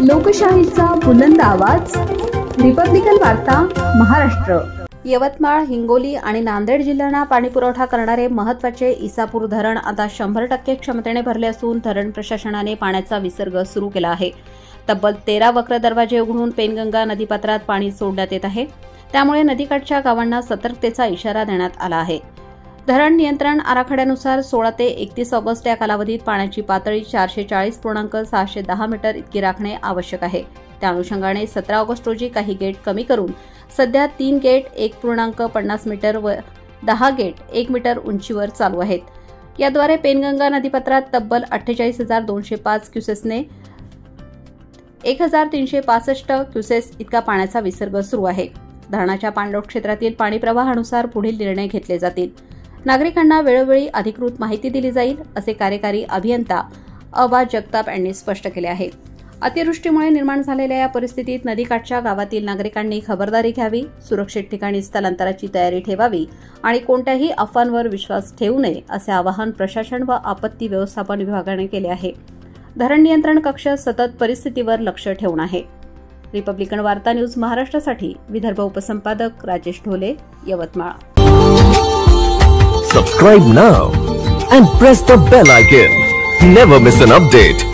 लोकशाहीचा बुलंद आवाज, रिपब्लिकन वार्ता महाराष्ट्र। यवतमाळ, हिंगोली आणि नांदेड जिल्ह्यांना पाणीपुरवठा करणारे महत्त्वाचे इसापूर धरण आता 100% क्षमतेने भरले असून धरण प्रशासनाने पाण्याचा विसर्ग सुरू केला आहे। तब्बल 13 वक्र दरवाजे उघडून पेनगंगा नदीपात्रात पाणी सोडण्यात येत आहे। त्यामुळे नदीकाठच्या गावांना सतर्कतेचा इशारा देण्यात आला आहे। धरण नियंत्रण आराखड्यानुसार 16 ते 31 ऑगस्ट या कालावधीत पाण्याची पातळी 440.610 मीटर इतकी राखणे आवश्यक आहे। त्या अनुषंगाने 17 ऑगस्ट रोजी काही गेट कमी करून सध्या 3 गेट 1.50 मीटर व 10 गेट 1 मीटर उंचीवर चालू आहेत। याद्वारे पेनगंगा नदीपात्रात तब्बल 48,205 क्युसेसने 1,365 क्युसेस इतका पाण्याचा विसर्ग सुरू आहे। धरणाच्या पाणलोट क्षेत्रातील पाणी प्रवाहानुसार पुढील निर्णय घेतले जातील। नागरिकांना वेळोवेळी अधिकृत माहिती दिली जाईल, असे कार्यकारी अभियंता अबा जगताप यांनी स्पष्ट केले आहे। अतिवृष्टीमुळे निर्माण झालेल्या या परिस्थितीत नदीकाठच्या गावातील नागरिकांनी खबरदारी घ्यावी, सुरक्षित ठिकाणी स्थलांतराची तयारी ठेवावी आणि कोणत्याही अफवांवर विश्वास ठेवू नये, असे आवाहन प्रशासन व आपत्ती व्यवस्थापन विभागाने केले आहे। धरण नियंत्रण कक्ष सतत परिस्थितीवर लक्ष ठेवून आहे। रिपब्लिकन वार्ता न्यूज महाराष्ट्रासाठी Vidarbha उपसंपादक Rajesh Dhole, Yavatmal. Subscribe now and press the bell icon. Never miss an update.